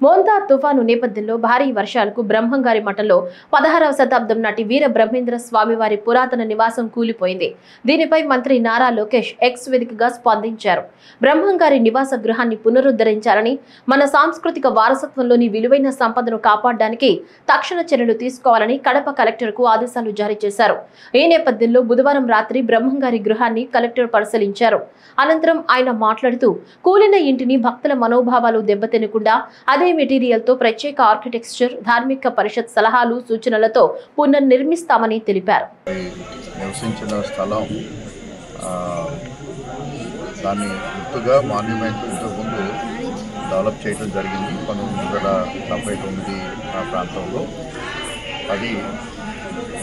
మోంతా తుఫాను నేపథ్యంలో భారీ వర్షాలకు బ్రహ్మంగారి మఠంలో 16వ శతాబ్దం నాటి వీర బ్రహ్మేంద్ర స్వామివారి పురాతన నివాసం కూలిపోయింది. దీనిపై మంత్రి నారా లోకేష్ ఎక్స్ వేదికగా స్పందించారు. బ్రహ్మంగారి నివాస గృహాన్ని పునరుద్ధరించాలని, మన సాంస్కృతిక వారసత్వంలోని విలువైన సంపదను కాపాడడానికి తక్షణ చర్యలు తీసుకోవాలని కడప కలెక్టర్కు ఆదేశాలు జారీ చేశారు. ఈ నేపథ్యంలో బుధవారం రాత్రి బ్రహ్మంగారి గృహాన్ని కలెక్టర్ పరిశీలించారు. అనంతరం ఆయన మాట్లాడుతూ కూలిన ఇంటిని భక్తుల మనోభావాలు దెబ్బతినకుండా అదే మెటీరియల్ తో ప్రత్యేక ఆర్కిటెక్చర్, ధార్మిక పరిషత్ సలహాలు సూచనలతో పునర్నిర్మిస్తామని తెలిపారు. నివసించిన స్థలం దాన్ని గుర్తుగా మాన్యుమెంట్ ఇంతకుముందు డెవలప్ చేయడం జరిగింది 1979 ఆ ప్రాంతంలో. అది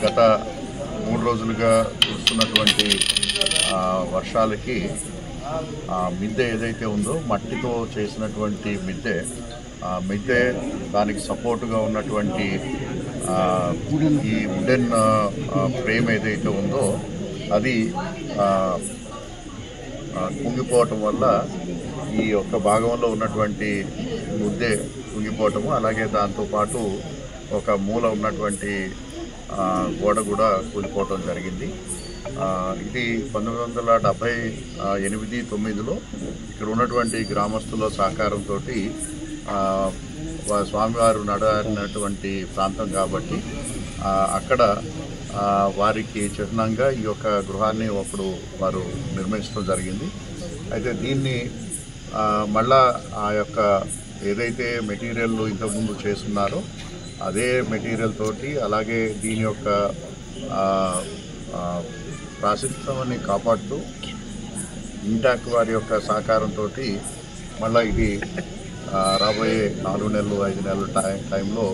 గత 3 రోజులుగా కురుస్తున్నటువంటి వర్షాలకి మిద్దె ఏదైతే ఉందో మట్టితో చేసినటువంటి మిద్దె దానికి సపోర్టుగా ఉన్నటువంటి ఈ వుడెన్ ఫ్రేమ్ ఏదైతే ఉందో అది కుంగిపోవటం వల్ల ఈ యొక్క భాగంలో ఉన్నటువంటి ముద్దె కుంగిపోవటము, అలాగే దాంతోపాటు ఒక మూల ఉన్నటువంటి గోడ కూడా కూలిపోవటం జరిగింది. ఇది 1978-9లో ఇక్కడ ఉన్నటువంటి గ్రామస్తుల సహకారంతో స్వామివారు నడినటువంటి ప్రాంతం కాబట్టి అక్కడ వారికి చిహ్నంగా ఈ యొక్క గృహాన్ని అప్పుడు వారు నిర్మించడం జరిగింది. అయితే దీన్ని మళ్ళా ఆ యొక్క ఏదైతే మెటీరియల్ ఇంతకుముందు చేస్తున్నారో అదే మెటీరియల్ తోటి, అలాగే దీని యొక్క ప్రాశస్త్యాన్ని కాపాడుతూ ఇంటాక్ వారి యొక్క సహకారంతో మళ్ళీ ఇది రాబోయే 4 నెలలు 5 నెలల టైంలో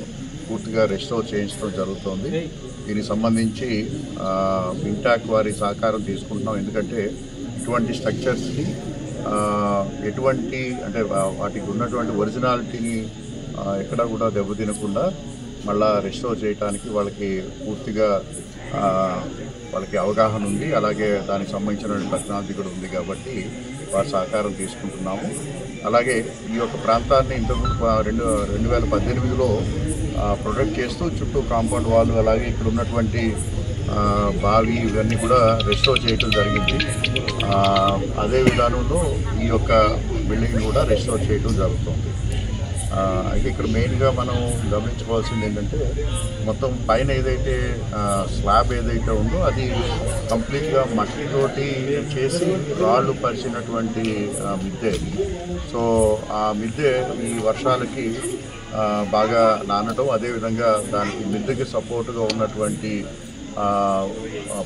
పూర్తిగా రెస్టోర్ చేయించడం జరుగుతుంది. దీనికి సంబంధించి ఇంటాక్ వారి సహకారం తీసుకుంటున్నాం. ఎందుకంటే ఇటువంటి స్ట్రక్చర్స్ని ఎటువంటి అంటే వాటికి ఉన్నటువంటి ఒరిజినాలిటీని ఎక్కడా కూడా దెబ్బతినకుండా మళ్ళా రెస్టోర్ చేయడానికి వాళ్ళకి పూర్తిగా వాళ్ళకి అవగాహన ఉంది, అలాగే దానికి సంబంధించిన టెక్నాలజీ కూడా ఉంది కాబట్టి వారి సహకారం తీసుకుంటున్నాము. అలాగే ఈ యొక్క ప్రాంతాన్ని ఇంతకుముందు 2018లో ప్రొటెక్ట్ చేస్తూ చుట్టూ కాంపౌండ్ వాళ్ళు, అలాగే ఇక్కడ ఉన్నటువంటి బావి ఇవన్నీ కూడా రెస్టోర్ చేయడం జరిగింది. అదే విధానంలో ఈ యొక్క బిల్డింగ్ కూడా రెస్టోర్ చేయడం జరుగుతుంది. అయితే ఇక్కడ మెయిన్గా మనం గమనించుకోవాల్సింది ఏంటంటే మొత్తం పైన ఏదైతే స్లాబ్ ఏదైతే ఉందో అది కంప్లీట్గా మట్టితోటి చేసి రాళ్ళు పరిచినటువంటి మిద్దె. సో ఆ మిద్దె ఈ వర్షాలకి బాగా నానడం, అదేవిధంగా దానికి మిద్దెకి సపోర్టుగా ఉన్నటువంటి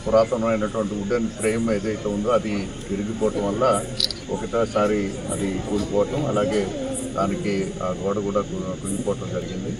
పురాతనమైనటువంటి వుడెన్ ఫ్రేమ్ ఏదైతే ఉందో అది విరిగిపోవటం వల్ల ఒకటేసారి అది కూలిపోవటం, అలాగే దానికి గోడ కూడా కుంగిపోవటం జరిగింది.